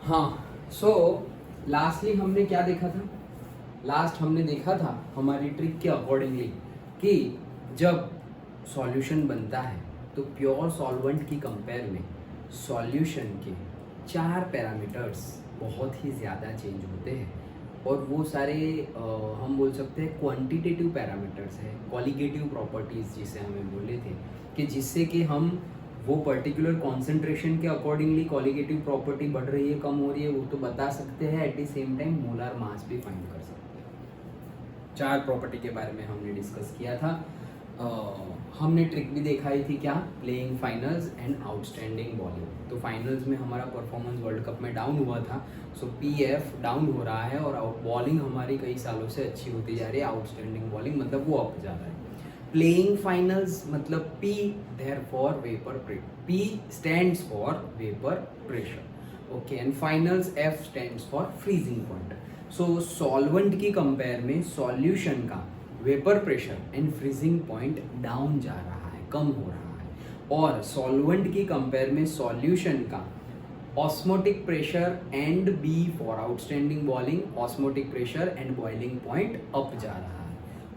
हाँ, सो लास्टली हमने क्या देखा था? लास्ट हमने देखा था हमारी ट्रिक के अकॉर्डिंगली कि जब सॉल्यूशन बनता है तो प्योर सॉल्वेंट की कंपेयर में सॉल्यूशन के 4 पैरामीटर्स बहुत ही ज़्यादा चेंज होते हैं और वो सारे हम बोल सकते हैं क्वांटिटेटिव पैरामीटर्स है, क्वालिटेटिव प्रॉपर्टीज़ जिसे हमें बोले थे कि जिससे कि हम वो पर्टिकुलर कॉन्सेंट्रेशन के अकॉर्डिंगली क्वालिटेटिव प्रॉपर्टी बढ़ रही है, कम हो रही है, वो तो बता सकते हैं। At the same time molar mass भी फाइंड कर सकते हैं। 4 प्रॉपर्टी के बारे में हमने डिस्कस किया था। हमने ट्रिक भी देखा ही थी, क्या? Playing finals and outstanding bowling. तो फाइनल्स में हमारा परफॉर्मेंस वर्ल्ड कप में डाउन हुआ था, सो पीएफ डाउन हो रहा है और बॉलिंग हमारी कई सालों से अच्छी होती जा रही है। आउटस्टैंडिंग बॉलिंग मतलब वो अप जा रहा है। प्लेइंग फाइनल्स मतलब P therefore vapor pressure. P stands for vapor pressure. Okay, and finals F stands for freezing point. So solvent की कंपेयर में सॉल्यूशन का vapour pressure and freezing point down जा रहा है, कम हो रहा है, और सॉल्वेंट की कंपेयर में सॉल्यूशन का osmotic pressure and B for outstanding bowling, osmotic pressure and boiling point up जा रहा है।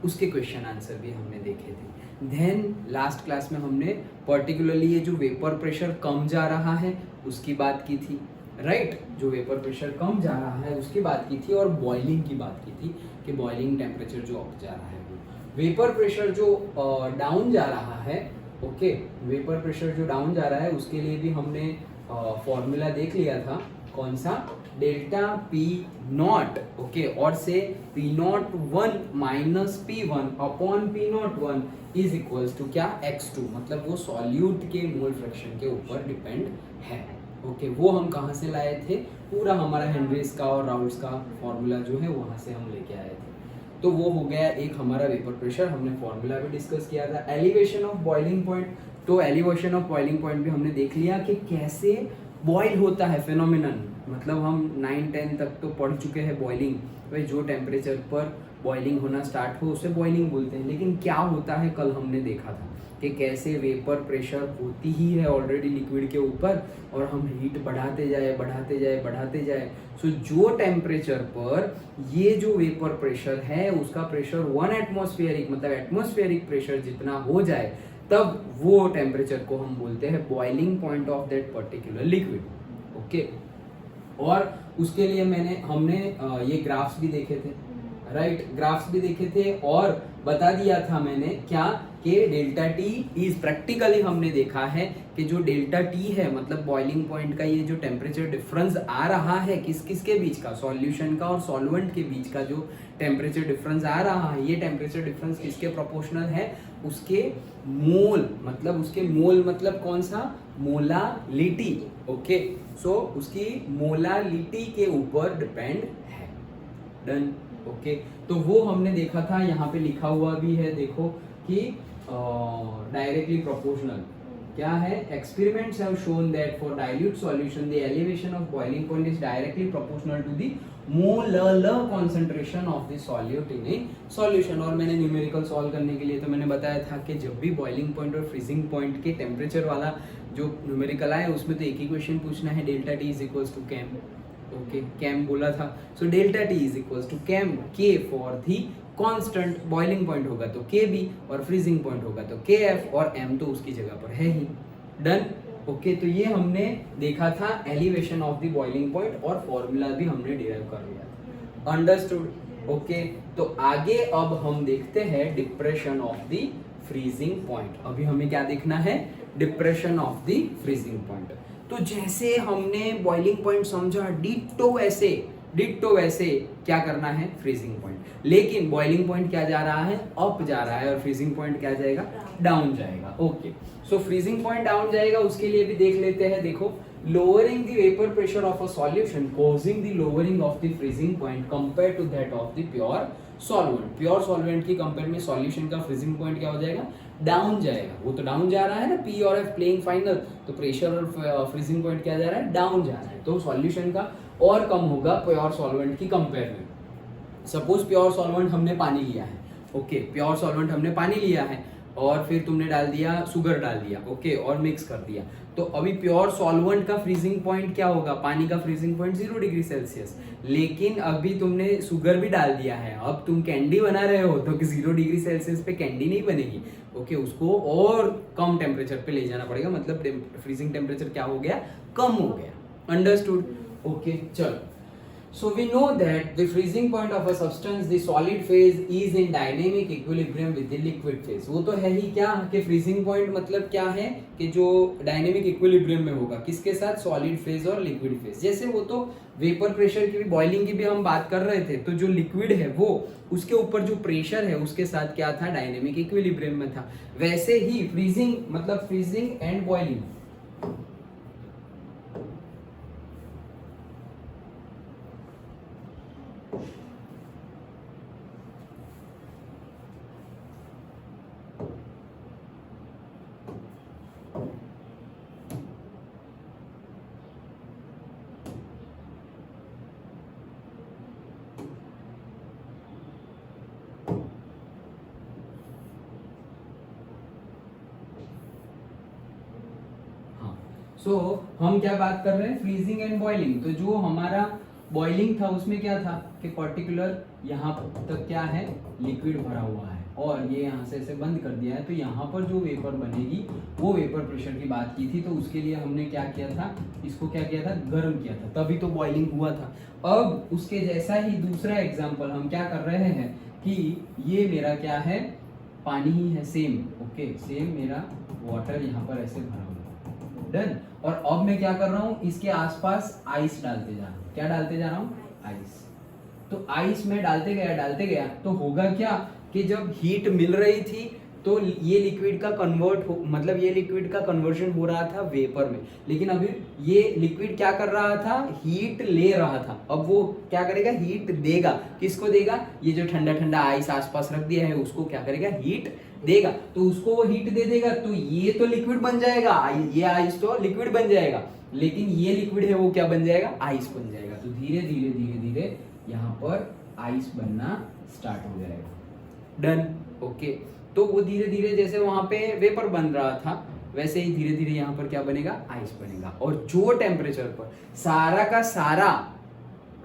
उसके क्वेश्चन आंसर भी हमने देखे थे। देन लास्ट क्लास में हमने पर्टिकुलरली ये जो वेपर प्रेशर कम जा रहा है उसकी बात की थी, राइट? जो वेपर प्रेशर कम जा रहा है उसकी बात की थी और बॉइलिंग की बात की थी कि बॉइलिंग टेम्परेचर जो अप जा रहा है वो, वेपर प्रेशर जो डाउन जा रहा है, ओके, वेपर प्रेशर जो डाउन जा रहा है उसके लिए भी हमने फॉर्मूला देख लिया था। कौन सा? डेल्टा पी नॉट, ओके, और से P nought 1 minus P 1 upon P nought 1 is equals to क्या? x2, मतलब वो सॉल्यूट के मोल फ्रैक्शन के ऊपर डिपेंड है। ओके, वो हम कहाँ से लाए थे? पूरा हमारा हेनरीज का और राउल्स का फॉर्मूला जो है वहाँ से हम लेके आए थे। तो वो हो गया एक हमारा वेपर प्रेशर, हमने फॉर्मूला भी डिस्कस किया था। एलिवेशन ऑफ बॉइलिंग पॉइंट, तो एलिवेशन ऑफ बॉइलिंग पॉइंट भी हमने देख लिया कि कैसे बॉइल होता है फेनोमेनन। मतलब हम 9-10 तक तो पढ़ चुके हैं बॉइलिंग, भाई जो टेम्परेचर पर बॉइलिंग होना स्टार्ट हो उसे बॉइलिंग बोलते हैं। लेकिन क्या होता है कल हमने देखा था कि कैसे वेपर प्रेशर होती ही है ऑलरेडी लिक्विड के ऊपर और हम हीट बढ़ाते जाए। सो जो टेम्परेचर पर ये जो वेपर प्रेशर है उसका प्रेशर 1 एटमॉस्फेरिक, मतलब एटमॉस्फेरिक प्रेशर जितना हो जाए तब वो टेम्परेचर को हम बोलते हैं boiling point of that particular liquid. Okay, और उसके लिए हमने ये ग्राफ्स भी देखे थे, राइट? ग्राफ्स भी देखे थे और बता दिया था मैंने क्या कि डेल्टा टी इज, प्रैक्टिकली हमने देखा है कि जो डेल्टा टी है मतलब बॉइलिंग पॉइंट का ये जो टेम्परेचर डिफरेंस आ रहा है किसके बीच का? सॉल्यूशन का और सॉल्वेंट के बीच का जो टेम्परेचर डिफरेंस आ रहा है, ये टेम्परेचर डिफरेंस किसके प्रोपोर्शनल है? उसके मोल, मतलब कौन सा? मोलालिटी। ओके, सो उसकी मोलालिटी के ऊपर डिपेंड है। डन। ओके, तो वो हमने देखा था, यहाँ पे लिखा हुआ भी है, देखो कि डायरेक्टली प्रोपोर्शनल क्या है? Experiments have shown that for dilute solution the elevation of boiling point is directly proportional to the molar concentration of the solute in a solution. और मैंने न्यूमेरिकल सॉल्व करने के लिए तो मैंने बताया था कि जब भी बॉइलिंग पॉइंट और फ्रीजिंग पॉइंट के टेम्परेचर वाला जो न्यूमेरिकल आए उसमें तो एक ही क्वेश्चन पूछना है, delta T is equals to Km. Okay, Km बोला था, so delta T is equals to Km K for the constant. Boiling point होगा तो के बी और फ्रीजिंग पॉइंट होगा तो के एफ, और एम तो उसकी जगह पर है ही। डन। ओके, तो ये हमने देखा था elevation of the boiling point और फॉर्मूला भी हमने डिराइव कर लिया था। अंडरस्टूड? ओके, तो आगे अब हम देखते हैं depression of the freezing point. अभी हमें क्या देखना है? Depression of the freezing point. तो जैसे हमने बॉइलिंग पॉइंट समझा, डिट्टो वैसे क्या करना है? Freezing point. लेकिन बॉइलिंग पॉइंट क्या जा रहा है? अप जा रहा है और फ्रीजिंग पॉइंट क्या जाएगा? डाउन जाएगा। ओके, सो फ्रीजिंग पॉइंट डाउन जाएगा, उसके लिए भी देख लेते हैं। देखो, lowering the vapor pressure of a solution causing the lowering of the freezing point compared to that of the pure solvent. Pure solvent की कंपेयर में सॉल्यूशन का फ्रीजिंग पॉइंट क्या हो जाएगा? डाउन जाएगा। वो तो डाउन जा रहा है ना, P और F प्लेइंग फाइनल, तो प्रेशर और फ्रीजिंग पॉइंट क्या जा रहा है? डाउन जा रहा है। तो सॉल्यूशन का और कम होगा प्योर सॉल्वेंट की कंपेयर में। सपोज प्योर सॉल्वेंट हमने पानी लिया है, ओके, प्योर सॉल्वेंट हमने पानी लिया है, और फिर तुमने डाल दिया शुगर डाल दिया, ओके, और मिक्स कर दिया, तो अभी प्योर सॉल्वेंट का फ्रीजिंग पॉइंट क्या होगा, पानी का फ्रीजिंग पॉइंट 0 डिग्री सेल्सियस। लेकिन अभी तुमने शुगर भी डाल दिया है, अब तुम कैंडी बना रहे हो तो 0 डिग्री सेल्सियस पे कैंडी नहीं बनेगी, ओके, उसको और कम टेम्परेचर पे ले जाना पड़ेगा, मतलब फ्रीजिंग टेम्परेचर क्या हो गया, कम हो गया। अंडरस्टूड? ओके, चलो। So we know that the freezing point of a substance, the solid phase, is in dynamic equilibrium with the liquid phase. वो तो है ही क्या कि freezing point मतलब क्या है कि जो dynamic equilibrium में होगा, किसके साथ, solid phase और liquid phase। जैसे वो तो वेपर प्रेशर की भी, बॉइलिंग की भी हम बात कर रहे थे, तो जो लिक्विड है वो उसके ऊपर जो प्रेशर है उसके साथ क्या था, डायनेमिक इक्विलिब्रियम में था। वैसे ही फ्रीजिंग मतलब फ्रीजिंग एंड बॉइलिंग, सो हम क्या बात कर रहे हैं, फ्रीजिंग एंड बॉइलिंग। तो जो हमारा बॉइलिंग था उसमें क्या था कि पर्टिकुलर यहाँ तक क्या है, लिक्विड भरा हुआ है, और ये यहाँ से ऐसे बंद कर दिया है, तो यहाँ पर जो वेपर बनेगी वो वेपर प्रेशर की बात की थी, तो उसके लिए हमने क्या किया था, इसको क्या किया था, गर्म किया था, तभी तो बॉइलिंग हुआ था। अब उसके जैसा ही दूसरा एग्जाम्पल हम क्या कर रहे हैं कि ये मेरा क्या है, पानी ही है, सेम, ओके, सेम मेरा वाटर यहाँ पर ऐसे भरा हुआ है, डन। और अब मैं क्या कर रहा हूँ, इसके आसपास आइस डालते जा रहा हूँ, क्या डालते जा रहा हूँ, आइस। तो आइस में डालते गया तो होगा क्या कि जब हीट मिल रही थी तो ये लिक्विड का मतलब ये लिक्विड का कन्वर्जन हो रहा था वेपर में, लेकिन अभी ये लिक्विड क्या कर रहा था, हीट ले रहा था। अब वो क्या करेगा, हीट देगा, किसको देगा, ये जो ठंडा ठंडा आइस आसपास रख दिया है उसको क्या करेगा, हीट देगा, तो उसको वो हीट दे देगा, तो ये तो लिक्विड बन जाएगा, ये आइस तो लिक्विड बन जाएगा, लेकिन ये लिक्विड है वो क्या बन जाएगा, आइस बन जाएगा। तो धीरे धीरे धीरे धीरे यहाँ पर आइस बनना स्टार्ट हो जाएगा, डन, ओके। तो वो धीरे धीरे जैसे वहां पे वेपर बन रहा था वैसे ही धीरे धीरे यहाँ पर क्या बनेगा, आइस बनेगा। और जो टेम्परेचर पर सारा का सारा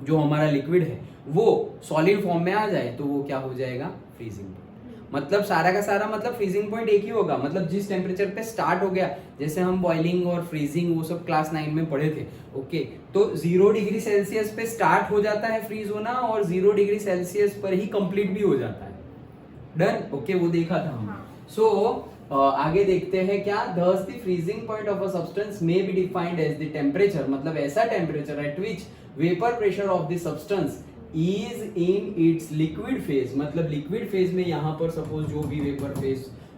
जो हमारा लिक्विड है वो सॉलिड फॉर्म में आ जाए तो वो क्या हो जाएगा, फ्रीजिंग पॉइंट। मतलब सारा का सारा मतलब फ्रीजिंग पॉइंट एक ही होगा, मतलब जिस टेम्परेचर पे स्टार्ट हो गया, जैसे हम बॉइलिंग और फ्रीजिंग वो सब क्लास 9 में पढ़े थे, ओके, तो 0 डिग्री सेल्सियस पे स्टार्ट हो जाता है फ्रीज होना और 0 डिग्री सेल्सियस पर ही कंप्लीट भी हो जाता है, डन, ओके, वो देखा था हमने। सो आगे देखते हैं क्या, thus the freezing point of a substance may be defined as the temperature, मतलब ऐसा temperature at which vapor pressure of the substance is in its liquid phase, मतलब liquid phase में यहाँ पर सपोज जो भी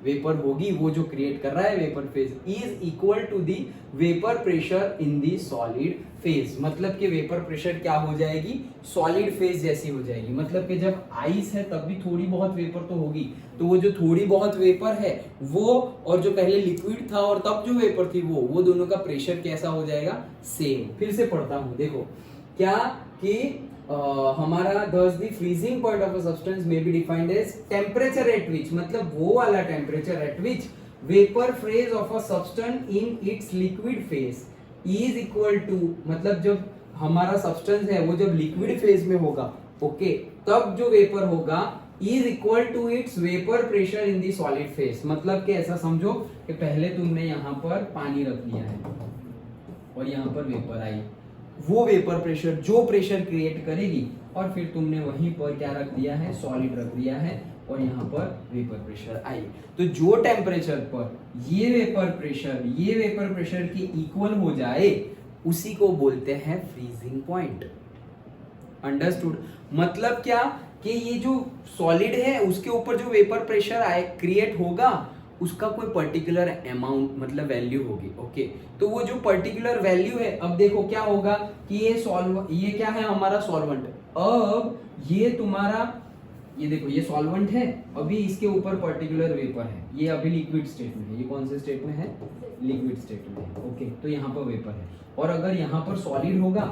वेपर होगी वो जो क्रिएट कर रहा है vapour phase, is equal to the vapour pressure in the solid phase, मतलब कि वेपर प्रेशर क्या हो जाएगी, सॉलिड फेज जैसी हो जाएगी। मतलब कि जब आइस है तब भी थोड़ी बहुत वेपर तो होगी, तो वो जो थोड़ी बहुत वेपर है वो और जो पहले लिक्विड था और तब जो वेपर थी वो दोनों का प्रेशर कैसा हो जाएगा, सेम। फिर से पढ़ता हूं, देखो क्या कि हमारा thus the freezing point of a substance may be defined as temperature at which, मतलब वो वाला temperature at which vapor phase of a substance in its liquid phase is equal to, मतलब जब हमारा substance है वो जब liquid phase में होगा, ओके, तब जो वेपर होगा is equal to its vapor pressure in the solid phase। मतलब कि ऐसा समझो कि पहले तुमने यहाँ पर पानी रख दिया है और यहाँ पर वेपर आई, वो वेपर प्रेशर जो प्रेशर क्रिएट करेगी और फिर तुमने वहीं पर क्या रख दिया है, सॉलिड रख दिया है और यहाँ पर वेपर प्रेशर आई, तो जो टेम्परेचर पर ये वेपर प्रेशर के इक्वल हो जाए उसी को बोलते हैं फ्रीजिंग पॉइंट। अंडरस्टूड? मतलब क्या कि ये जो सॉलिड है उसके ऊपर जो वेपर प्रेशर आए क्रिएट होगा उसका कोई पर्टिकुलर अमाउंट मतलब वैल्यू होगी, ओके, तो वो जो पर्टिकुलर वैल्यू है, अब देखो क्या होगा कि ये क्या है हमारा सॉल्वेंट, अब ये तुम्हारा ये देखो ये सॉल्वेंट है, अभी इसके ऊपर पर्टिकुलर वेपर है, ये अभी लिक्विड स्टेट में है, ये कौन से स्टेट में है, लिक्विड स्टेट में है, ओके, तो यहाँ पर वेपर है, और अगर यहाँ पर सॉलिड होगा,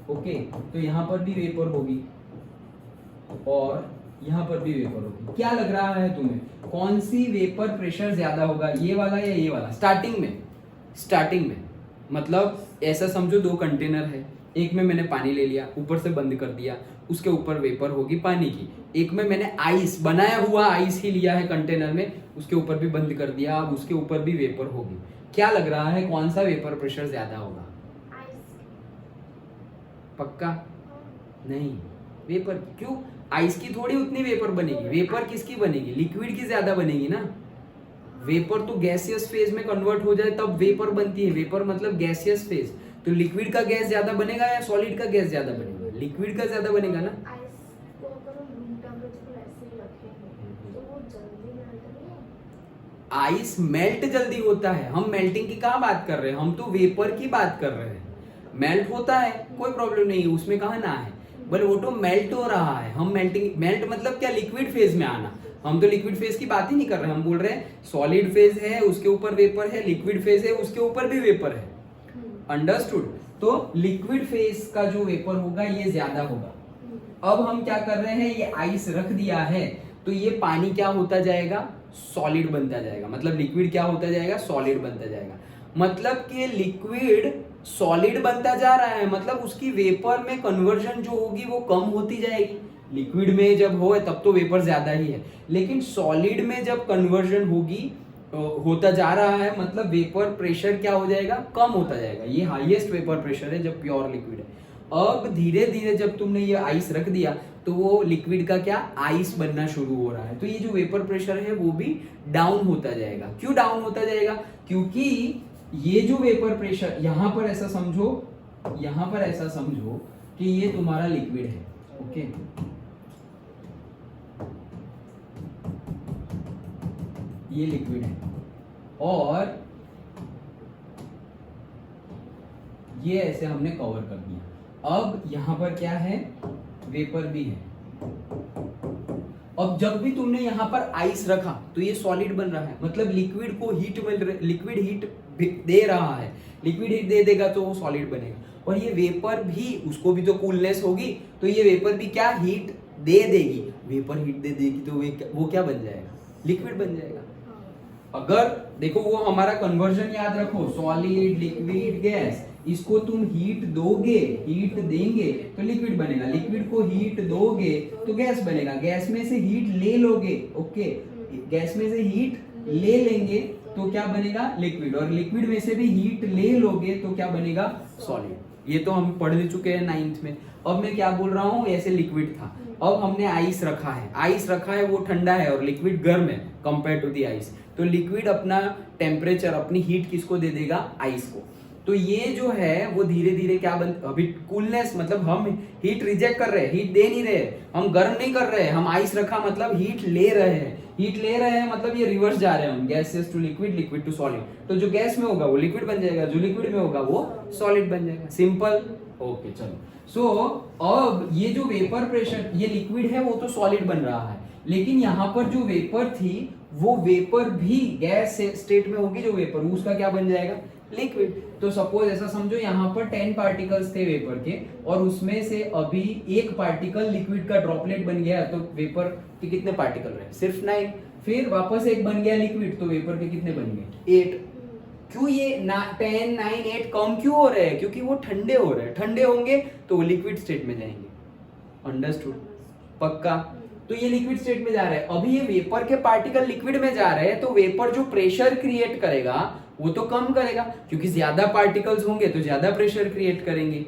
ओके, तो यहाँ पर भी वेपर होगी और यहाँ पर भी वेपर होगी। क्या लग रहा है तुम्हें, कौन सी वेपर प्रेशर ज्यादा होगा, ये वाला या ये वाला? स्टार्टिंग में मतलब ऐसा समझो, दो कंटेनर है, एक में मैंने पानी ले लिया, ऊपर से बंद कर दिया, उसके ऊपर वेपर होगी पानी की। एक में मैंने आइस, बनाया हुआ आइस ही लिया है कंटेनर में, उसके ऊपर भी बंद कर दिया, अब उसके ऊपर भी वेपर होगी। क्या लग रहा है कौन सा वेपर प्रेशर ज्यादा होगा? पक्का? नहीं, वेपर की। क्यों? आइस की थोड़ी उतनी वेपर बनेगी, वेपर किसकी बनेगी? लिक्विड की ज्यादा बनेगी ना। वेपर तो गैसियस फेज में कन्वर्ट हो जाए तब वेपर बनती है, वेपर मतलब गैसियस फेज। तो लिक्विड का गैस ज्यादा बनेगा या सॉलिड का गैस ज्यादा बनेगा? लिक्विड का ज्यादा बनेगा ना। आइस मेल्ट जल्दी होता है, हम मेल्टिंग की कहाँ बात कर रहे हैं, हम तो वेपर की बात कर रहे हैं। मेल्ट होता है, कोई प्रॉब्लम नहीं है उसमें, कहाँ ना है, बट वो तो मेल्ट हो रहा है। हम मेल्ट मतलब क्या, लिक्विड फेज में आना। हम तो लिक्विड फेज की बात ही नहीं कर रहे, हम बोल रहे हैं सॉलिड फेज है उसके ऊपर वेपर है, लिक्विड फेज है उसके ऊपर भी वेपर है। अंडरस्टूड? तो लिक्विड फेज का जो वेपर होगा ये ज्यादा होगा। अब हम क्या कर रहे हैं, ये आइस रख दिया है तो ये पानी क्या होता जाएगा, सॉलिड बनता जाएगा। मतलब लिक्विड क्या होता जाएगा, सॉलिड बनता जाएगा। मतलब कि लिक्विड सॉलिड बनता जा रहा है, मतलब उसकी वेपर में कन्वर्जन जो होगी वो कम होती जाएगी। लिक्विड में जब हो तब तो वेपर ज्यादा ही है, लेकिन सॉलिड में जब कन्वर्जन होगी होता जा रहा है, मतलब वेपर प्रेशर क्या हो जाएगा, कम होता जाएगा। ये हाईएस्ट वेपर प्रेशर है जब प्योर लिक्विड है। अब धीरे धीरे जब तुमने ये आइस रख दिया तो वो लिक्विड का क्या, आइस बनना शुरू हो रहा है, तो ये जो वेपर प्रेशर है वो भी डाउन होता जाएगा। क्यों डाउन होता जाएगा? क्योंकि ये जो वेपर प्रेशर, यहां पर ऐसा समझो कि ये तुम्हारा लिक्विड है, ओके। ये लिक्विड है और ये ऐसे हमने कवर कर दिया। अब यहां पर क्या है, वेपर भी है। अब जब भी तुमने यहां पर आइस रखा तो ये सॉलिड बन रहा है, मतलब लिक्विड को हीट मिल रही, लिक्विड हीट दे रहा है, लिक्विड हीट दे देगा तो वो सॉलिड बनेगा। और ये वेपर भी, उसको भी तो कूलनेस होगी, तो ये वेपर भी क्या, हीट दे देगी। वेपर हीट दे देगी तो वो क्या बन जाएगा, लिक्विड बन जाएगा। अगर देखो वो हमारा कन्वर्जन याद रखो, सॉलिड लिक्विड गैस, इसको तुम हीट दोगे, हीट देंगे तो लिक्विड बनेगा, लिक्विड को हीट दोगे तो गैस बनेगा, गैस में से हीट ले लोगे, ओके, गैस में से हीट ले लेंगे तो क्या बनेगा, लिक्विड, और लिक्विड में से भी हीट ले लोगे तो क्या बनेगा, सॉलिड। ये तो हम पढ़ चुके हैं 9th में। अब मैं क्या बोल रहा हूँ, ऐसे लिक्विड था, अब हमने आइस रखा है, वो ठंडा है और लिक्विड गर्म है कंपेयर टू दी आइस, तो लिक्विड अपना टेम्परेचर, अपनी हीट किसको दे देगा, आइस को। तो ये जो है वो धीरे धीरे क्या अभी कूलनेस, मतलब हम हीट रिजेक्ट कर रहे हैं, हीट दे नहीं रहे, हम गर्म नहीं कर रहे हैं, हम आइस रखा मतलब हीट ले रहे हैं, मतलब ये रिवर्स जा रहे हैं हम, gases to liquid, liquid to solid. तो जो गैस में होगा वो लिक्विड बन जाएगा, जो लिक्विड में होगा वो सॉलिड बन जाएगा। सिंपल, ओके चलो। सो अब ये जो वेपर प्रेशर, ये लिक्विड है वो तो सॉलिड बन रहा है, लेकिन यहाँ पर जो वेपर थी वो वेपर भी गैस स्टेट में होगी, जो वेपर उसका क्या बन जाएगा, लिक्विड। तो सपोज ऐसा समझो यहाँ पर 10 पार्टिकल्स थे वेपर के, और उसमें से अभी एक पार्टिकल लिक्विड का ड्रॉपलेट बन गया, तो वेपर के कितने पार्टिकल रहे, सिर्फ 9। फिर वापस एक बन गया लिक्विड, तो वेपर के कितने बन गए, 8। क्यों ये 10, 9, 8 कम क्यों हो रहे हैं, क्योंकि वो ठंडे हो रहे हैं, ठंडे होंगे तो वो लिक्विड स्टेट में जाएंगे। अंडरस्टूड? पक्का? तो ये लिक्विड स्टेट में जा रहे हैं, अभी ये वेपर के पार्टिकल लिक्विड में जा रहे हैं, तो वेपर जो प्रेशर क्रिएट करेगा वो तो कम करेगा, क्योंकि ज्यादा पार्टिकल्स होंगे तो ज्यादा प्रेशर क्रिएट करेंगे,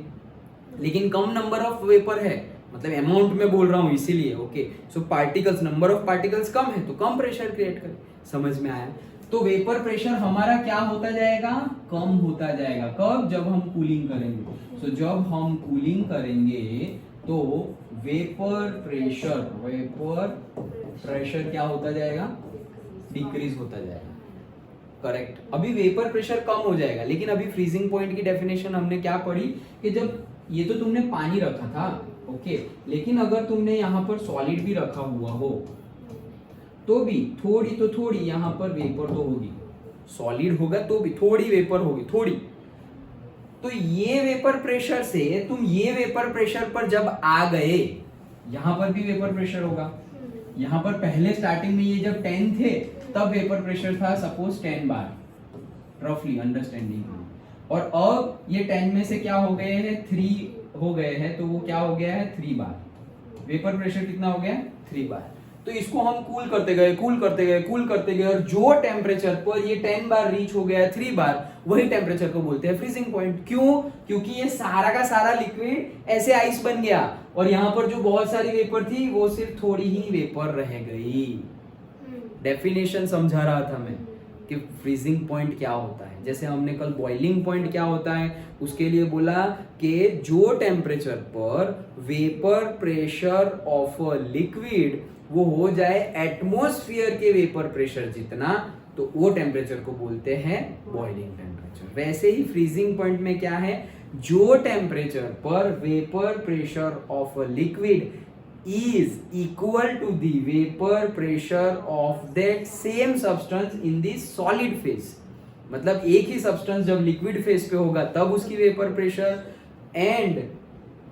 लेकिन कम नंबर ऑफ वेपर है, मतलब अमाउंट में बोल रहा हूं इसीलिए, okay. So particles, number of particles कम है तो कम प्रेशर क्रिएट करे। समझ में आया? तो वेपर प्रेशर हमारा क्या होता जाएगा, कम होता जाएगा। कब? जब हम कूलिंग करेंगे। सो जब हम कूलिंग करेंगे तो वेपर प्रेशर क्या होता जाएगा, डिक्रीज होता जाएगा। करेक्ट। अभी वेपर प्रेशर कम हो जाएगा, लेकिन अभी फ्रीजिंग पॉइंट की डेफिनेशन हमने क्या पढ़ी कि जब ये तो तुमने पानी रखा था, ओके, लेकिन अगर तुमने यहाँ पर सॉलिड भी रखा हुआ हो तो भी थोड़ी यहाँ पर वेपर तो होगी, सॉलिड होगा तो भी थोड़ी वेपर होगी, थोड़ी। तो ये वेपर प्रेशर से तुम ये वेपर प्रेशर पर जब आ गए, यहां पर भी वेपर प्रेशर होगा, यहाँ पर पहले स्टार्टिंग में ये जब 10 थे तब वेपर प्रेशर था सपोज 10 बार, रफली अंडरस्टैंडिंग। और अब ये 10 में से क्या हो गए हैं, 3 हो गए हैं, तो वो क्या हो गया है 3 बार। वेपर प्रेशर कितना हो गया, 3 बार। तो इसको हम कूल करते गए, कूल करते गए, कूल करते गए, और जो टेम्परेचर पर ये 10 बार रीच हो गया 3 बार, वही टेम्परेचर को बोलते हैं फ्रीजिंग पॉइंट। क्यों? क्योंकि ये सारा का सारा लिक्विड ऐसे आइस बन गया और यहाँ पर जो बहुत सारी वेपर थी वो सिर्फ थोड़ी ही वेपर रह गई। डेफिनेशन समझा रहा था मैं कि फ्रीजिंग पॉइंट क्या होता है। जैसे हमने कल बॉइलिंग पॉइंट क्या होता है उसके लिए बोला कि जो टेम्परेचर पर vapour pressure of a liquid वो हो जाए एटमॉस्फेयर के वेपर प्रेशर जितना, तो वो टेम्परेचर को बोलते हैं बॉइलिंग टेम्परेचर। वैसे ही फ्रीजिंग पॉइंट में क्या है, जो टेम्परेचर पर vapour pressure of a liquid is equal to the vapor pressure of that same substance in the solid phase। मतलब एक ही सब्सटेंस जब लिक्विड फेज पे होगा तब उसकी वेपर प्रेशर, एंड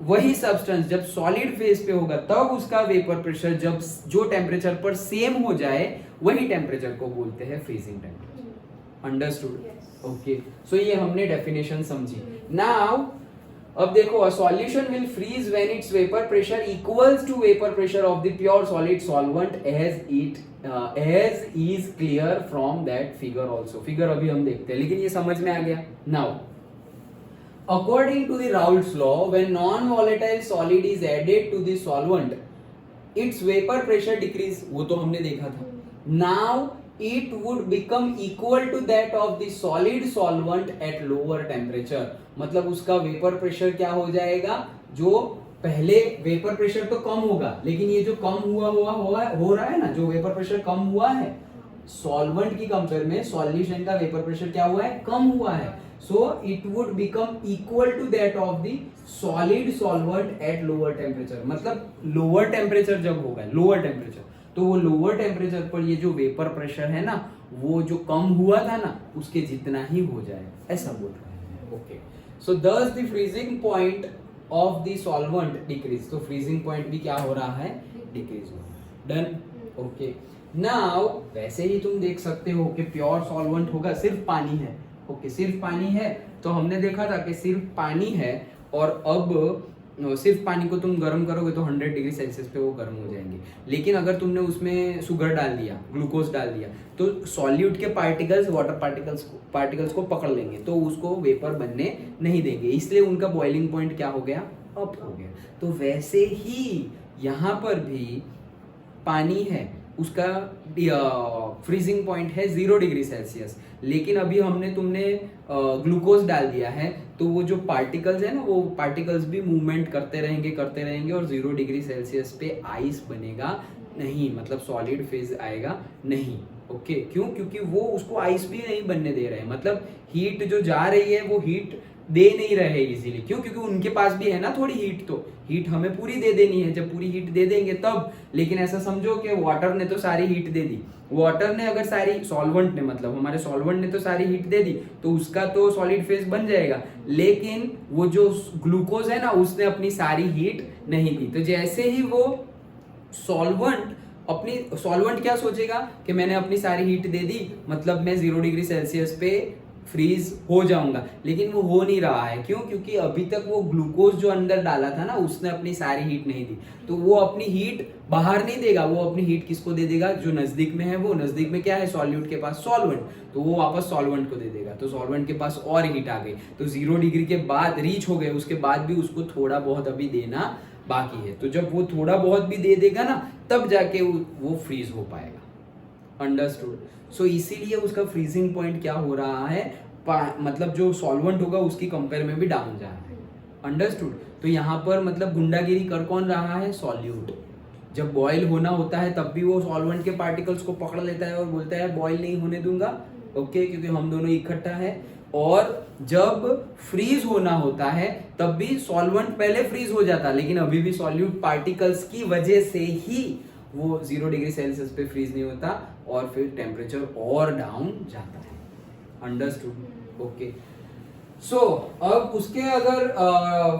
वही सब्सटेंस जब सॉलिड फेज पे होगा तब उसका वेपर प्रेशर जब जो टेम्परेचर पर सेम हो जाए वही टेम्परेचर को बोलते हैं freezing temperature. Understood? Okay, so ये हमने डेफिनेशन समझी। नाउ अब देखो, a solution will freeze when its vapour pressure equals to vapour pressure of the pure solid solvent as is clear from that figure also. Figure अभी हम देखते हैं, लेकिन ये समझ में आ गया। Now according to the Raoult's law, when non-volatile solid is added to the solvent, its vapor pressure decrease, वो तो हमने देखा था। Now it would become equal to that of the solid solvent at lower temperature। मतलब उसका vapour pressure क्या हो जाएगा, जो पहले वेपर प्रेशर तो कम होगा, लेकिन ये जो कम हो रहा है ना, जो वेपर प्रेशर कम हुआ है सॉल्वेंट की कंपेयर में सॉल्यूशन का वेपर प्रेशर क्या हुआ है, कम हुआ है। So it would become equal to that of the solid solvent at lower temperature। मतलब lower temperature जब होगा, lower temperature, तो वो lower temperature पर ये जो वेपर प्रेशर है ना, वो जो कम हुआ था ना उसके जितना ही हो जाए, ऐसा बोल रहे हैं। Okay, so thus the freezing point of the solvent decrease। तो freezing point भी क्या हो रहा है, decrease हो रहा है। Done? ओके, नाउ वैसे ही तुम देख सकते हो कि प्योर सॉल्वेंट होगा, सिर्फ पानी है। ओके, सिर्फ पानी है, तो हमने देखा था कि सिर्फ पानी है, और अब सिर्फ पानी को तुम गर्म करोगे तो 100 डिग्री सेल्सियस पे वो गर्म हो जाएंगे। लेकिन अगर तुमने उसमें शुगर डाल दिया, ग्लूकोज डाल दिया, तो सॉल्यूट के पार्टिकल्स वाटर पार्टिकल्स को पकड़ लेंगे, तो उसको वेपर बनने नहीं देंगे, इसलिए उनका बॉइलिंग पॉइंट क्या हो गया, अप हो गया। तो वैसे ही यहाँ पर भी पानी है, उसका फ्रीजिंग पॉइंट है 0 डिग्री सेल्सियस, लेकिन अभी तुमने ग्लूकोज डाल दिया है, तो वो जो पार्टिकल्स है ना, वो पार्टिकल्स भी मूवमेंट करते रहेंगे और 0 डिग्री सेल्सियस पे आइस बनेगा नहीं, मतलब सॉलिड फेज आएगा नहीं। ओके, क्यों? क्योंकि वो उसको आइस भी नहीं बनने दे रहे हैं, मतलब हीट जो जा रही है वो हीट दे नहीं रहे इजीली। क्यों? क्योंकि उनके पास भी है ना थोड़ी हीट, तो हीट हमें पूरी दे देनी है, जब पूरी हीट दे देंगे तब। लेकिन ऐसा समझो कि वाटर ने तो सारी हीट दे दी, वाटर ने अगर सारी, सॉल्वेंट ने, मतलब हमारे सॉल्वेंट ने तो सारी हीट दे दी, तो उसका तो सॉलिड फेज बन जाएगा, लेकिन वो जो ग्लूकोज है ना, उसने अपनी सारी हीट नहीं दी। तो जैसे ही वो सॉल्वेंट क्या सोचेगा कि मैंने अपनी सारी हीट दे दी, मतलब मैं 0 डिग्री सेल्सियस पे फ्रीज हो जाऊंगा, लेकिन वो हो नहीं रहा है। क्यों? क्योंकि अभी तक वो ग्लूकोज जो अंदर डाला था ना, उसने अपनी सारी हीट नहीं दी, तो वो अपनी हीट बाहर नहीं देगा, वो अपनी हीट किसको दे देगा, जो नजदीक में है। वो नजदीक में क्या है, सॉल्यूट के पास सॉल्वेंट, तो वो वापस सॉल्वेंट को दे देगा, तो सॉल्वेंट के पास और हीट आ गई, तो 0 डिग्री के बाद रीच हो गए, उसके बाद भी उसको थोड़ा बहुत अभी देना बाकी है। तो जब वो थोड़ा बहुत भी दे देगा ना, तब जाके वो फ्रीज हो पाएगा। अंडरस्टूड? सो इसीलिए उसका फ्रीजिंग पॉइंट क्या हो रहा है, मतलब जो सॉल्वेंट होगा उसकी कंपेयर में भी डाउन जा रहा है। अंडरस्टूड? तो यहाँ पर मतलब गुंडागिरी कर कौन रहा है, सॉल्यूट। जब बॉयल होना होता है तब भी वो सॉल्वेंट के पार्टिकल्स को पकड़ लेता है और बोलता है बॉयल नहीं होने दूंगा, ओके, क्योंकि हम दोनों इकट्ठा है। और जब फ्रीज होना होता है तब भी सॉल्वेंट पहले फ्रीज हो जाता, लेकिन अभी भी सॉल्यूट पार्टिकल्स की वजह से ही वो 0 डिग्री सेल्सियस पे फ्रीज नहीं होता, और फिर टेम्परेचर और डाउन जाता है। अंडरस्टूड? ओके, अब उसके अगर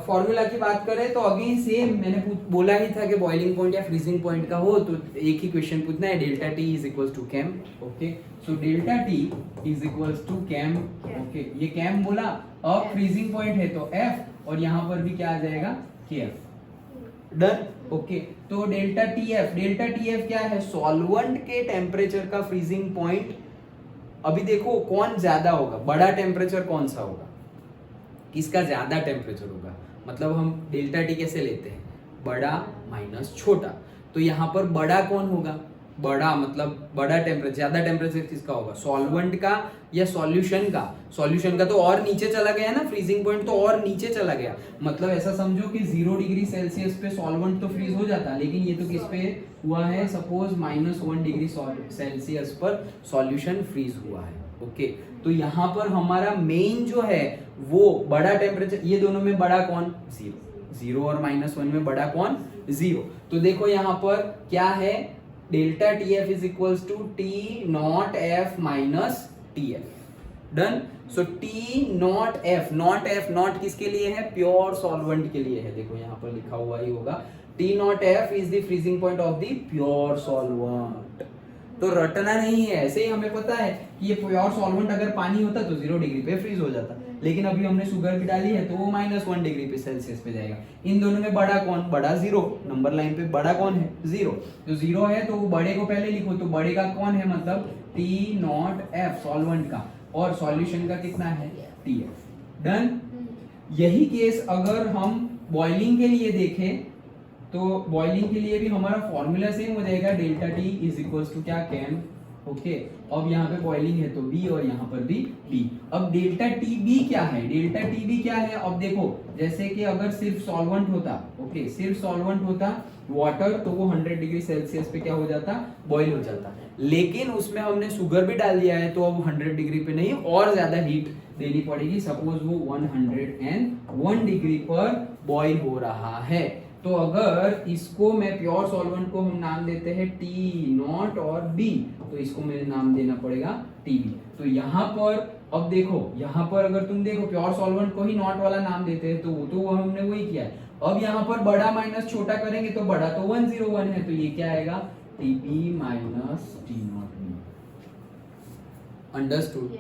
फॉर्मूला की बात करें तो अगेन सेम मैंने बोला ही था कि बॉइलिंग पॉइंट या फ्रीजिंग पॉइंट का हो तो एक ही क्वेश्चन पूछना है, delta T is equal to Km. Okay, so delta T is equal to Km. Okay, ये कैम बोला, अब फ्रीजिंग पॉइंट है तो एफ और यहाँ पर भी क्या आ जाएगा, के एफ। डन। ओके, तो डेल्टा टी एफ क्या है, सॉल्वेंट के टेम्परेचर का फ्रीजिंग पॉइंट। अभी देखो कौन ज्यादा होगा, बड़ा टेम्परेचर कौन सा होगा, किसका ज्यादा टेम्परेचर होगा, मतलब हम डेल्टा टी कैसे लेते हैं, बड़ा माइनस छोटा। तो यहाँ पर बड़ा कौन होगा, बड़ा मतलब बड़ा टेम्परेचर, ज्यादा टेम्परेचर किसका होगा, सॉल्वेंट का या सॉल्यूशन का। सॉल्यूशन का तो और नीचे चला गया ना, फ्रीजिंग पॉइंट तो और नीचे चला गया, मतलब ऐसा समझो कि 0 डिग्री सेल्सियस पे सॉल्वेंट तो फ्रीज हो जाता, लेकिन ये तो किस पे हुआ है, सपोज -1 डिग्री सेल्सियस पर सॉल्यूशन फ्रीज हुआ है। ओके, तो यहाँ पर हमारा मेन जो है वो बड़ा टेम्परेचर, ये दोनों में बड़ा कौन, 0 और -1 में बड़ा कौन, 0। तो देखो यहाँ पर क्या है, delta T F is equals to T nought F minus T F. Done. So T nought F, nought किसके लिए है, प्योर सॉल्वेंट के लिए है, देखो यहाँ पर लिखा हुआ ही होगा, T nought F is the freezing point of the pure solvent. तो रटना नहीं है, ऐसे ही हमें पता है कि ये प्योर सॉल्वेंट अगर पानी होता तो 0 डिग्री पे फ्रीज हो जाता, लेकिन अभी हमने शुगर भी डाली है तो वो -1 डिग्री पे सेल्सियस पे जाएगा। इन दोनों में बड़ा कौन, बड़ा 0, नंबर लाइन पे बड़ा कौन है, 0। तो 0 है तो वो बड़े को पहले लिखो, तो बड़े का कौन है, मतलब टी नॉट एफ सॉल्वेंट का, और सॉल्यूशन का कितना है, टी एफ। डन। यही केस अगर हम बॉइलिंग के लिए देखें तो बॉइलिंग के लिए भी हमारा फॉर्मूला सेम हो जाएगा, delta T is equals to क्या, कैम। ओके, अब यहाँ पे बॉइलिंग है तो बी और यहाँ पर भी बी। अब डेल्टा टी बी क्या है, डेल्टा टी बी क्या है, अब देखो जैसे कि अगर सिर्फ सॉल्वेंट होता, ओके सिर्फ सॉल्वेंट होता वाटर, तो वो 100 डिग्री सेल्सियस पे क्या हो जाता, बॉइल हो जाता, लेकिन उसमें हमने शुगर भी डाल दिया है तो अब 100 डिग्री पे नहीं और ज्यादा हीट देनी पड़ेगी, सपोज वो 101 डिग्री पर बॉइल हो रहा है। तो अगर इसको मैं प्योर सॉल्वेंट को हम नाम देते हैं टी नॉट और बी, तो इसको मुझे नाम देना पड़ेगा टीबी। तो यहाँ पर अब देखो, यहाँ पर अगर तुम देखो प्योर सॉल्वेंट को ही नॉट वाला नाम देते हैं तो वो हमने वही किया है। अब यहाँ पर बड़ा माइनस छोटा करेंगे तो बड़ा तो 101 है, तो ये क्या आएगा, TB minus T not be. Understood.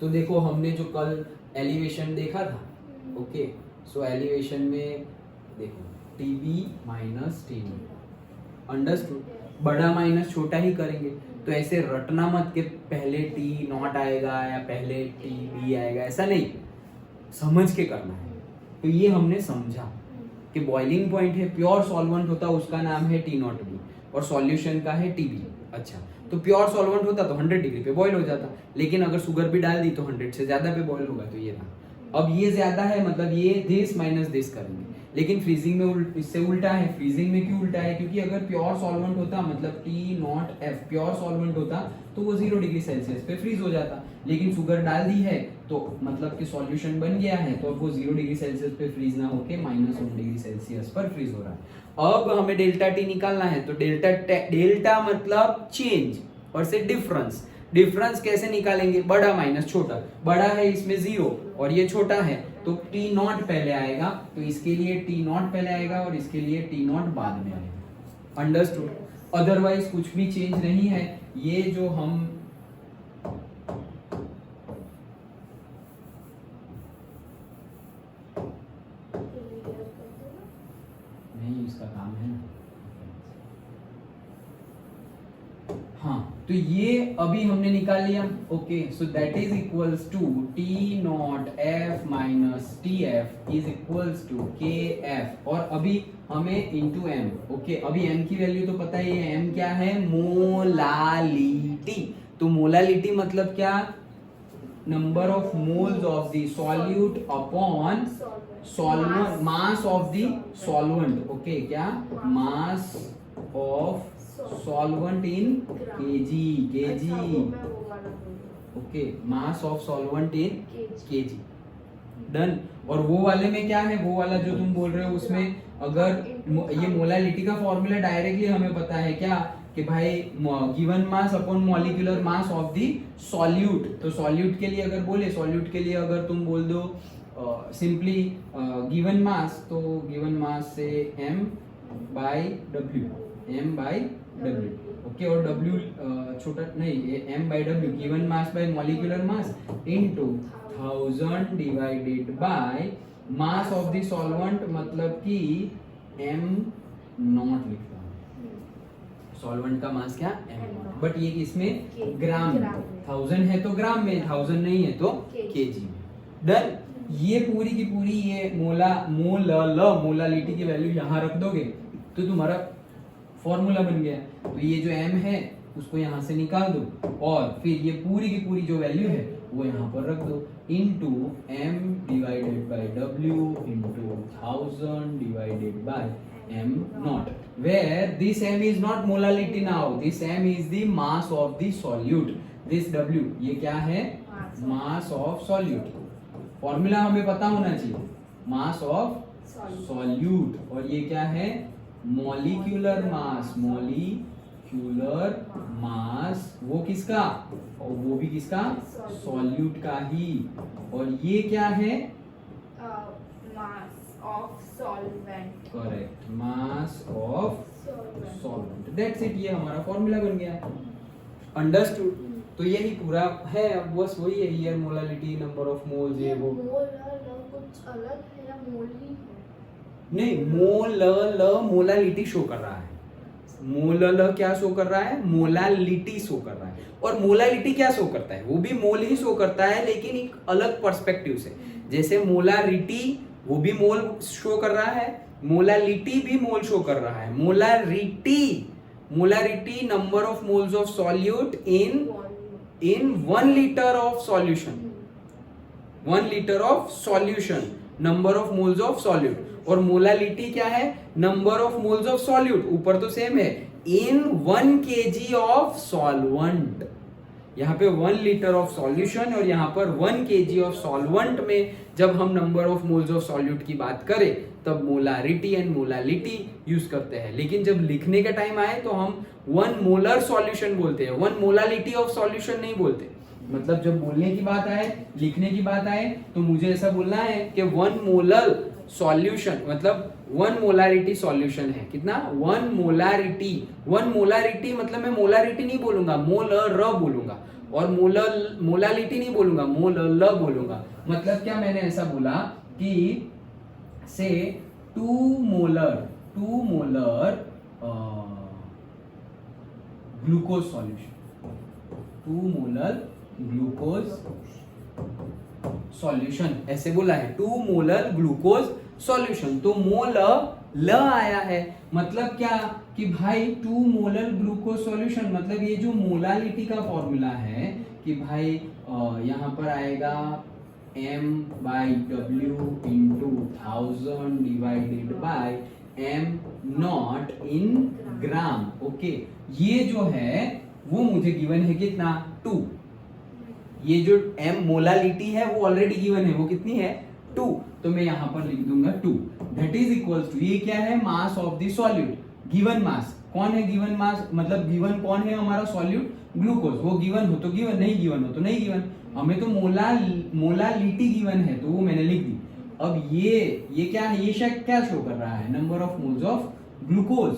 तो देखो हमने जो कल एलिवेशन देखा था, ओके सो एलिवेशन में देखो TB minus T not, understood. बड़ा माइनस छोटा ही करेंगे, तो ऐसे रटना मत कि पहले टी नॉट आएगा या पहले टी बी आएगा, ऐसा नहीं, समझ के करना है। तो ये हमने समझा कि बॉइलिंग पॉइंट है, प्योर सॉल्वेंट होता उसका नाम है टी नॉट बी और सॉल्यूशन का है टीबी। अच्छा, तो प्योर सॉल्वेंट होता तो 100 डिग्री पे बॉईल हो जाता, लेकिन अगर शुगर भी डाल दी तो 100 से ज्यादा पे बॉईल होगा, तो ये रहा। अब ये ज्यादा है मतलब ये दिस माइनस दिस करेंगे, लेकिन फ्रीजिंग में इससे उल्टा है। फ्रीजिंग में क्यों उल्टा है, क्योंकि अगर प्योर सॉल्वेंट होता मतलब T nought F pure solvent होता तो वो 0 डिग्री सेल्सियस पे फ्रीज हो जाता, लेकिन शुगर डाल दी है तो मतलब कि सॉल्यूशन बन गया है, तो अब वो 0 डिग्री सेल्सियस पे फ्रीज ना होके -1 डिग्री सेल्सियस पर फ्रीज हो रहा है। अब हमें डेल्टा टी निकालना है, तो डेल्टा मतलब चेंज और से डिफरेंस। डिफरेंस कैसे निकालेंगे, बड़ा माइनस छोटा, बड़ा है इसमें 0 और ये छोटा है तो टी नॉट पहले आएगा, तो इसके लिए टी नॉट पहले आएगा और इसके लिए टी नॉट बाद में आएगा। अंडरस्टूड। अदरवाइज कुछ भी चेंज नहीं है। ये जो हम नहीं, इसका काम है ना, हाँ, तो ये अभी हमने निकाल लिया। Okay, so that is equals to T nought F minus T F is equals to K F, और अभी हमें इनटू एम। ओके, अभी एम की वैल्यू तो पता ही है, एम क्या है, मोलालिटी। तो मोलालिटी मतलब क्या, number of moles of the solute upon solvent, mass of the solvent. Okay, क्या mass of solvent in kg. Okay, mass of solvent in kg. Done. और वो वाले में क्या है, वो वाला जो तुम बोल रहे हो उसमें अगर ये मोलालिटी का फॉर्मूला डायरेक्टली हमें पता है क्या कि भाई given mass upon molecular mass of the solute. तो सॉल्यूट के लिए अगर बोले, सॉल्यूट के लिए अगर तुम बोल दो सिंपली गिवन मास, तो गिवन मास से m by w, ओके, और w छोटा नहीं, m by w given mass by molecular mass into 1000 divided by mass of the solvent, मतलब कि m नॉट लिखता हूँ, सॉल्वेंट का मास क्या m नॉट, बट ये इसमें ग्राम में, 1000 है तो ग्राम में, 1000 नहीं है तो केजी में। डन। ये पूरी की पूरी ये मोलालिटी की वैल्यू यहाँ रख दोगे तो तुम्हारा फॉर्मूला बन गया। तो ये जो m है उसको यहाँ से निकाल दो और फिर ये पूरी की पूरी जो वैल्यू है वो यहाँ पर रख दो, into m divided by w into 1000 divided by m not, where this m is not molality now, this m is the mass of the solute, this w ये क्या है, mass of solute। फॉर्मूला हमें पता होना चाहिए, mass of solute, और ये क्या है, मॉलिक्यूलर मास, मॉलिक्यूलर मास, वो किसका, और वो भी किसका, सॉल्यूट का ही, और ये क्या है, मास of solvent, correct, mass of solvent, that's it, ये हमारा फॉर्मूला बन गया। अंडरस्टूड। तो यही पूरा है, अब बस वही है, here molality, number of moles, ये वो कुछ अलग है या मोल ही है? नहीं, मोलालिटी शो कर रहा है, क्या शो कर रहा है, मोलालिटी शो कर रहा है, और मोलालिटी क्या शो करता है, वो भी मोल ही शो करता है, लेकिन एक अलग पर्सपेक्टिव से। जैसे मोलारिटी वो भी मोल शो कर रहा है, मोलालिटी भी मोल शो कर रहा है। Molarity number of moles of solute in 1 liter of solution, 1 liter of solution, number of moles of solute, और मोलालिटी क्या है, number of moles of solute, ऊपर तो सेम है, in 1 kg ऑफ सॉल्वेंट। यहाँ पे 1 लीटर ऑफ सॉल्यूशन और यहाँ पर 1 kg ऑफ सॉल्वेंट में जब हम number of moles of solute की बात करें तब मोलारिटी एंड मोलालिटी यूज करते हैं, लेकिन जब लिखने का टाइम आए तो हम 1 मोलर सॉल्यूशन बोलते हैं, 1 मोलालिटी ऑफ सॉल्यूशन नहीं बोलते। मतलब जब बोलने की बात आए, लिखने की बात आए, तो मुझे ऐसा बोलना है कि 1 मोलर सॉल्यूशन मतलब 1 मोलारिटी सॉल्यूशन है, कितना, 1 मोलारिटी। 1 मोलारिटी मतलब मैं मोलारिटी नहीं बोलूंगा, मोलर बोलूंगा, और मोलालिटी नहीं बोलूंगा, मोलर बोलूंगा। मतलब क्या, मैंने ऐसा बोला कि से 2 molar glucose solution, 2 molar glucose solution, ऐसे बोला है, 2 मोलर ग्लूकोज सॉल्यूशन। तो मोल ल आया है, मतलब क्या कि भाई 2 मोलर ग्लूकोज सॉल्यूशन, मतलब ये जो मोलालिटी का फॉर्मूला है कि भाई यहाँ पर आएगा m by w into 1000 divided by m not in gram. Okay, ये जो है वो मुझे गिवन है कितना, 2। ये जो m मोलालिटी है वो ऑलरेडी गिवन है, वो कितनी है, 2। तो मैं यहाँ पर लिख दूंगा 2, दैट इज इक्वल टू, ये क्या है, मास of the solute, given mass. कौन है गिवन मास, मतलब गिवन कौन है हमारा सॉल्यूट, ग्लूकोज। वो गिवन हो तो गिवन, नहीं गिवन हो तो नहीं गिवन। हमें तो मोलालिटी गिवन है तो वो मैंने लिख दी। अब ये क्या है, ये क्या शो कर रहा है, number of moles of glucose.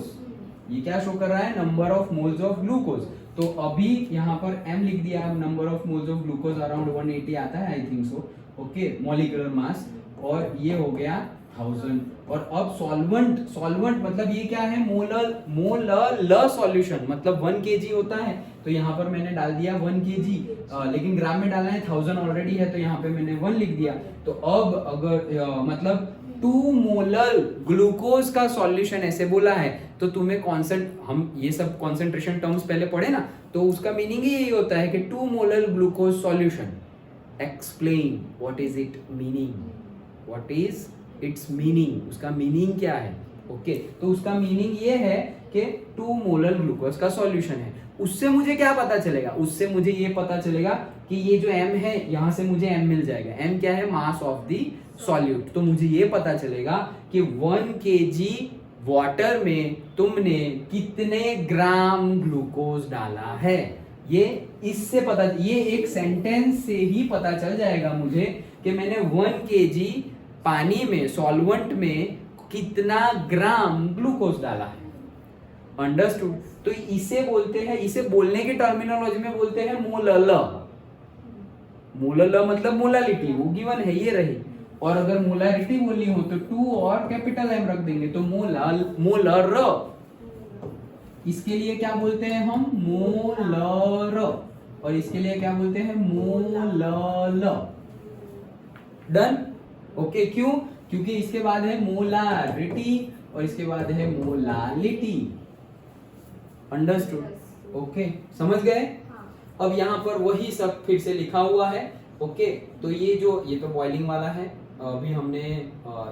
ये क्या शो कर रहा है, number of moles of glucose. तो अभी यहाँ पर m लिख दिया, अब number of moles of glucose around 180 आता है, I think so. Okay, molecular mass, और ये हो गया 1000। और अब सॉल्वेंट मतलब ये क्या है, मोलर सॉल्यूशन, मतलब 1 kg होता है, तो यहाँ पर मैंने डाल दिया 1 kg, लेकिन ग्राम में डालना है, 1000 ऑलरेडी है, तो यहाँ पे मैंने 1 लिख दिया। तो अब अगर मतलब 2 मोलर ग्लूकोज का सॉल्यूशन ऐसे बोला है, तो तुम्हें हम ये सब कॉन्सेंट्रेशन टर्म्स पहले पढ़े ना, तो उसका मीनिंग ही यही होता है कि 2 molar glucose solution. Explain what is it meaning, what is it's meaning, उसका मीनिंग क्या है। ओके, तो उसका मीनिंग ये है कि 2 मोलर ग्लूकोज का सॉल्यूशन है। उससे मुझे क्या पता चलेगा, उससे मुझे ये पता चलेगा कि ये जो m है, यहां से मुझे m मिल जाएगा। m क्या है, मास ऑफ द सॉल्यूट। तो मुझे ये पता चलेगा कि 1 kg वाटर में तुमने कितने ग्राम ग्लूकोज डाला है। ये इससे पता, ये एक सेंटेंस से ही पता चल जाएगा मुझे कि मैंने 1 kg पानी में, सॉल्वेंट में कितना ग्राम ग्लूकोज डाला है। अंडरस्टूड? तो इसे बोलते हैं, इसे बोलने की टर्मिनोलॉजी में बोलते हैं मोलल। मोलल मतलब मोलालिटी, वो गिवन है, ये रही। और अगर मोलारिटी बोलनी हो तो 2 और कैपिटल एम रख देंगे, तो मोलर। इसके लिए क्या बोलते हैं हम? मोलर। और इसके लिए क्या बोलते हैं? मोलल। डन? ओके, क्यों? क्योंकि इसके बाद है मोलारिटी और इसके बाद है मोलालिटी। अंडरस्टूड? ओके, समझ गए? हाँ। अब यहाँ पर वही सब फिर से लिखा हुआ है। ओके, तो ये तो बॉइलिंग वाला है, अभी हमने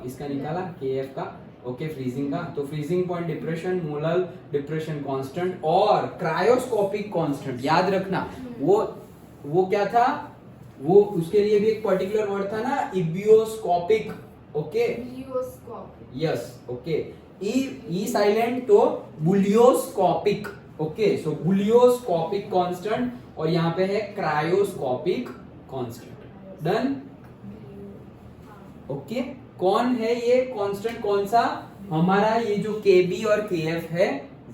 इसका निकाला KF का। ओके, फ्रीजिंग का। तो freezing point depression, molal depression constant और क्रायोस्कोपिक कांस्टेंट, याद रखना। वो क्या था? वो उसके लिए भी एक पर्टिकुलर वर्ड था ना, ebullioscopic. Okay, Bulioscopic. Yes, okay. E silent तो बुलियोस्कोपिक। ओके, सो बुलियोस्कोपिक कांस्टेंट और यहाँ पे है क्रायोस्कोपिक कांस्टेंट। डन? ओके, कौन है ये कांस्टेंट? कौन सा? हमारा ये जो KB और KF है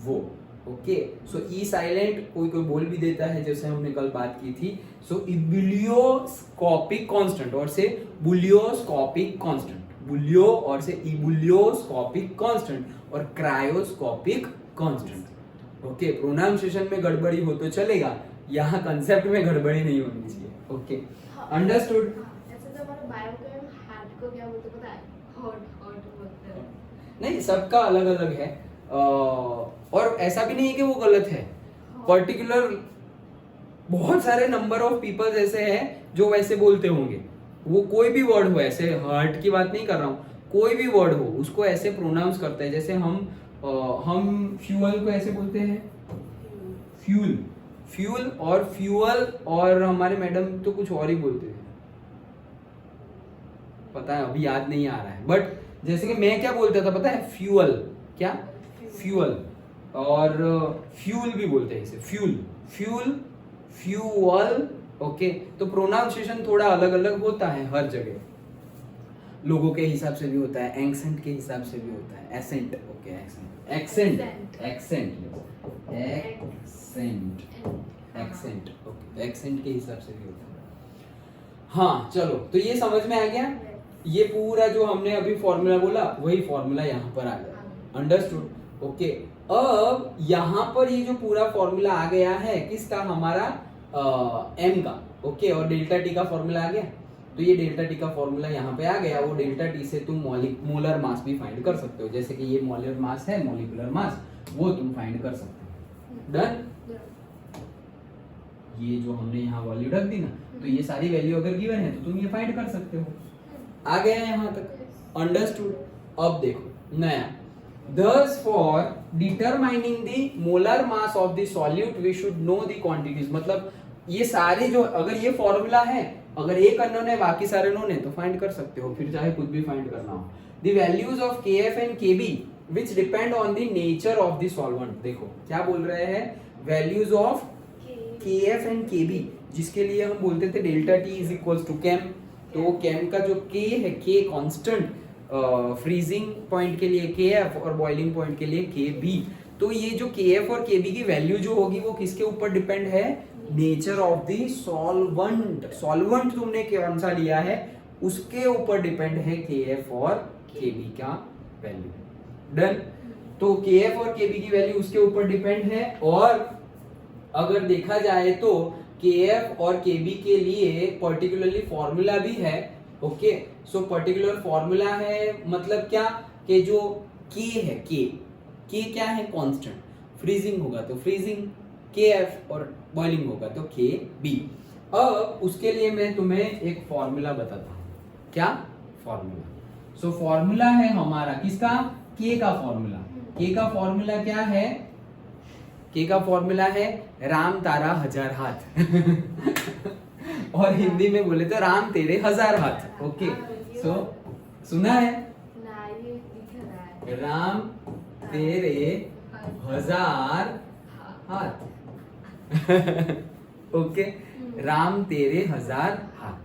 वो। ओके, सो ई साइलेंट कोई बोल भी देता है, जैसे हमने कल बात की थी। सो बुलियोस्कोपिक कांस्टेंट और से बुलियोस्कोपिक कांस्टेंट, बुलियो और से इबुलियोस्कोपिक कांस्टेंट और क्रायोस्कोपिक कांस्टेंट। ओके, प्रोनाउंसिएशन में गड़बड़ी हो तो चलेगा, यहाँ कंसेप्ट में गड़बड़ी नहीं होनी चाहिए। Okay, understood? ऐसे तो हमारा बायो में हार्ट को क्या बोलते पता है? हॉट बोलते हैं। नहीं, सबका अलग अलग है। और ऐसा भी नहीं है कि वो गलत है। पर्टिकुलर बहुत सारे नंबर ऑफ पीपल्स ऐसे हैं जो वैसे बोलते होंगे। वो कोई भी वर्ड हो, ऐसे हार्ट की बात नहीं कर रहा हूँ, कोई भी वर्ड हो उसको ऐसे प्रोनाउंस करते हैं। जैसे हम फ्यूअल को ऐसे बोलते हैं फ्यूल और फ्यूअल, और हमारे मैडम तो कुछ और ही बोलते थे, पता है अभी याद नहीं आ रहा है। बट जैसे कि मैं क्या बोलता था पता है? फ्यूअल। क्या? फ्यूअल। और फ्यूल भी बोलते हैं इसे, फ्यूअल। ओके, तो प्रोनाउंसिएशन थोड़ा अलग अलग होता है हर जगह, लोगों के हिसाब से भी होता है, एक्सेंट के हिसाब से भी होता है। Accent, okay, accent, okay, accent के हिसाब से भी होता है। हाँ, चलो, तो ये समझ में आ गया। ये पूरा जो हमने अभी फॉर्मूला बोला वही फॉर्मूला यहाँ पर आ गया। अंडरस्टूड? ओके, अब यहाँ पर ये जो पूरा फॉर्मूला आ गया है किसका? हमारा M का। ओके, और डेल्टा T का फॉर्मूला आ गया। तो ये डेल्टा T का फॉर्मूला यहाँ पे आ गया। वो डेल्टा T से तुम मोलर मास भी फाइंड कर सकते हो, जैसे कि ये मोलर मास है, मॉलिक्यूलर मास, वो तुम फाइंड कर सकते हो। डन? ये जो हमने यहाँ वैल्यू रख दी ना, तो ये सारी वैल्यू अगर गिवन है तो तुम ये फाइंड कर सकते हो। आ गया यहाँ तक? अंडरस्टूड? अब देखो नया, thus for determining the molar mass of the solute we should know the quantities। मतलब ये सारे जो, अगर ये फॉर्मूला है, अगर एक अननोन है बाकी सारे नोन है तो फाइंड कर सकते हो, फिर चाहे कुछ भी फाइंड करना हो। The values of KF and KB which depend on the nature of the solvent। देखो क्या बोल रहे हैं? values of KF and KB, जिसके लिए हम बोलते थे delta T is equals to केम। तो केम का जो K है, K कांस्टेंट, फ्रीजिंग पॉइंट के लिए KF और बॉइलिंग पॉइंट के लिए KB। तो ये जो KF और KB की वैल्यू जो होगी वो किसके ऊपर डिपेंड है? Nature of the solvent. Solvent तुमने कौन सा लिया है उसके ऊपर डिपेंड है KF और KB का वैल्यू। डन? तो KF और KB की वैल्यू उसके ऊपर डिपेंड है। और अगर देखा जाए तो KF और KB के लिए पर्टिकुलरली फॉर्मूला भी है। ओके, सो पर्टिकुलर फॉर्मूला है, मतलब क्या कि जो K है, K क्या है? कांस्टेंट। फ्रीजिंग होगा तो फ्रीजिंग KF और बॉइलिंग होगा तो KB। अब उसके लिए मैं तुम्हें एक फॉर्मूला बताता हूँ। क्या फॉर्मूला? सो फॉर्मूला है हमारा किसका? K का फॉर्मूला। K का फॉर्मूला क्या है? K का फॉर्मूला है राम तारा हजार हाथ और हिंदी में बोले तो राम तेरे हजार हाथ। ओके, सो सुना है? ना, ये दिख रहा है। राम तेरे हजार हाथ ओके, राम तेरे हजार हाथ।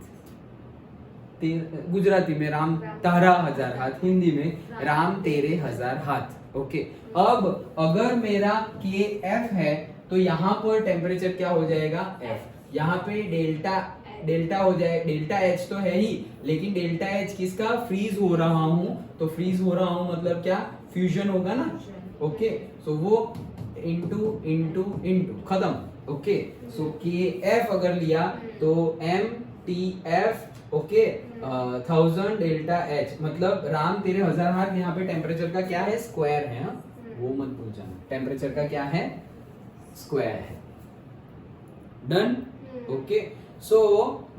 गुजराती में राम तारा हजार हाथ, हिंदी में राम तेरे हजार हाथ। ओके, अब अगर मेरा के एफ है तो यहाँ पर टेम्परेचर क्या हो जाएगा एफ, यहाँ पे डेल्टा हो जाए, डेल्टा एच तो है ही, लेकिन डेल्टा एच किसका, फ्रीज हो रहा हूं, तो फ्रीज हो रहा हूं मतलब क्या, फ्यूजन होगा ना। ओके, सो वो इंटू इंटू इंटू खत्म। ओके, सो के एफ अगर लिया तो M T F, okay, 1000 delta H, मतलब राम तेरे हजार हाथ, यहाँ पे टेम्परेचर का क्या है, स्क्वायर है, हाँ? वो मत भूल जाना, टेम्परेचर का क्या है, स्क्वायर है। डन। ओके, सो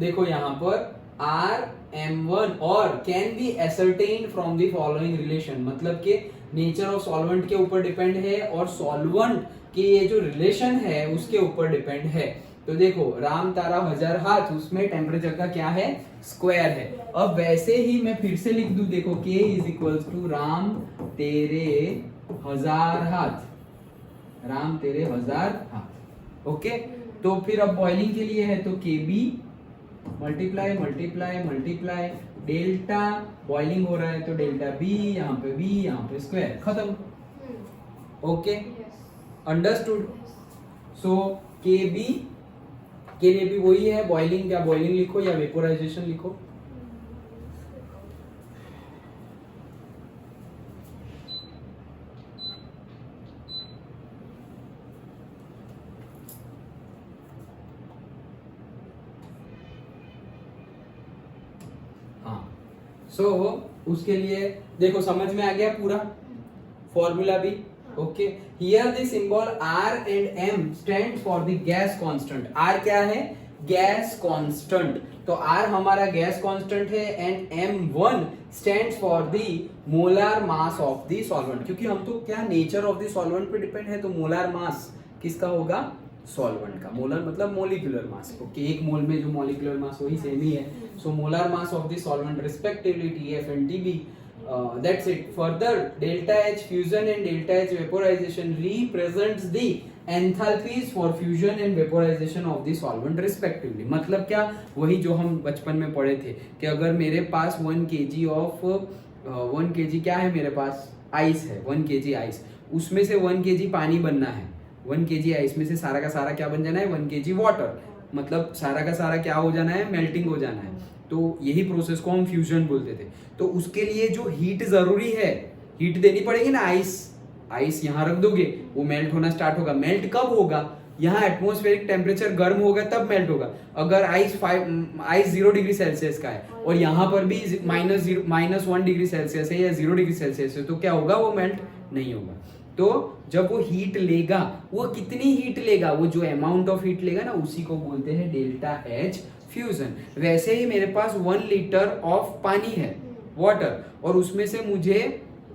देखो यहाँ पर RM1 और can be ascertain from the following relation, मतलब के नेचर ऑफ सॉल्वेंट के ऊपर डिपेंड है और सॉल्वेंट के ये जो रिलेशन है उसके ऊपर डिपेंड है। तो देखो राम तारा हजार हाथ, उसमें टेम्परेचर का क्या है, स्क्वायर है। अब वैसे ही मैं फिर से लिख दूं, देखो K इज इक्वल्स टू राम तेरे हजार हाथ, राम तेरे हजार हाथ। ओके, तो फिर अब बॉइलिंग के लिए है तो KB multiply multiply multiply delta, boiling हो रहा है तो डेल्टा B, यहाँ पे B, यहाँ पे स्क्वायर, खत्म। Okay, understood. सो KB के लिए भी वही है, बॉइलिंग, क्या बॉइलिंग लिखो या वेपोराइजेशन लिखो, सो उसके लिए देखो समझ में आ गया पूरा फॉर्मूला भी। Okay, here the symbol R and M stands for the gas constant. R क्या है, गैस कांस्टेंट, तो R हमारा गैस कांस्टेंट है and M1 stands for the molar mass of the solvent, क्योंकि हम तो क्या नेचर ऑफ द सॉल्वेंट पे डिपेंड है, तो मोलर मास किसका होगा, सॉल्वेंट का। मोलर मतलब मोलिकुलर मास। ओके, एक मोल में जो मोलिकुलर मास वही सेम ही है। So molar mass of the solvent respectively TF and TB। That's it. Further, delta H fusion and delta H vaporization represents the enthalpies for fusion and vaporization of the solvent respectively. मतलब क्या, वही जो हम बचपन में पढ़े थे कि अगर मेरे पास 1 kg ऑफ 1 kg क्या है, मेरे पास आइस है, 1 kg आइस, उसमें से 1 kg पानी बनना है, 1 kg आइस में से सारा का सारा क्या बन जाना है, 1 kg वाटर, मतलब सारा का सारा क्या हो जाना है, मेल्टिंग हो जाना है। तो यही प्रोसेस को हम फ्यूजन बोलते थे। तो उसके लिए जो हीट जरूरी है, हीट देनी पड़ेगी ना, आइस यहाँ रख दोगे, वो मेल्ट होना स्टार्ट होगा। मेल्ट कब होगा, यहाँ एटमॉस्फेरिक टेम्परेचर गर्म होगा तब मेल्ट होगा। अगर आइस 0 डिग्री सेल्सियस का है और यहाँ पर भी -1 डिग्री सेल्सियस है या 0 डिग्री सेल्सियस है, तो क्या होगा, वो मेल्ट नहीं होगा। तो जब वो हीट लेगा, वो कितनी हीट लेगा, वो जो अमाउंट ऑफ हीट लेगा ना, उसी को बोलते हैं डेल्टा H फ्यूजन। वैसे ही मेरे पास 1 लीटर ऑफ पानी है, वाटर, और उसमें से मुझे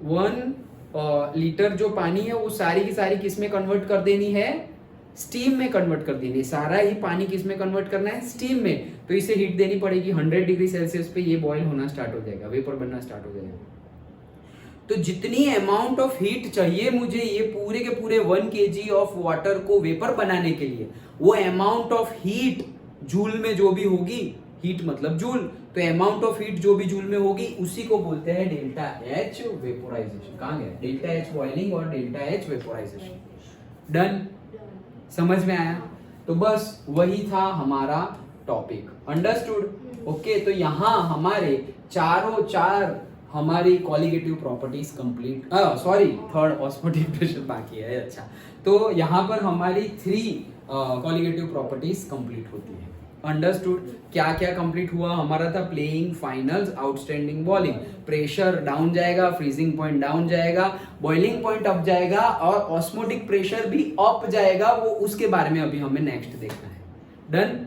1 लीटर जो पानी है वो सारी की सारी किस में कन्वर्ट कर देनी है, स्टीम में कन्वर्ट कर देनी है। सारा ही पानी किस में कन्वर्ट करना है, स्टीम में। तो इसे हीट देनी पड़ेगी 100 डिग्री सेल्सियस पे, ये बॉयल होना स्टार्ट हो जाएगा, वेपर बनना स्टार्ट हो जाएगा। तो जितनी अमाउंट ऑफ हीट चाहिए मुझे ये पूरे के पूरे 1 kg ऑफ वाटर को वेपर बनाने के लिए, वो अमाउंट ऑफ हीट जूल में जो भी होगी, हीट मतलब जूल, तो अमाउंट ऑफ हीट जो भी जूल में होगी उसी को बोलते हैं डेल्टा H वेपोराइजेशन। कहाँ गया, डेल्टा H बॉइलिंग और डेल्टा H वेपोराइजेशन। डन, समझ में आया। तो बस वही था हमारा टॉपिक, अंडरस्टूड। ओके, तो यहाँ हमारे चार हमारी colligative properties complete, sorry third osmotic pressure बाकी है। अच्छा, तो यहाँ पर हमारी 3 कॉलिगेटिव प्रॉपर्टीज कंप्लीट होती है, अंडरस्टूड। क्या क्या कंप्लीट हुआ हमारा था, playing finals, outstanding bowling, pressure down जाएगा, फ्रीजिंग पॉइंट डाउन जाएगा, बॉइलिंग पॉइंट अप जाएगा और ऑस्मोटिक प्रेशर भी अप जाएगा, वो उसके बारे में अभी हमें नेक्स्ट देखना है। डन।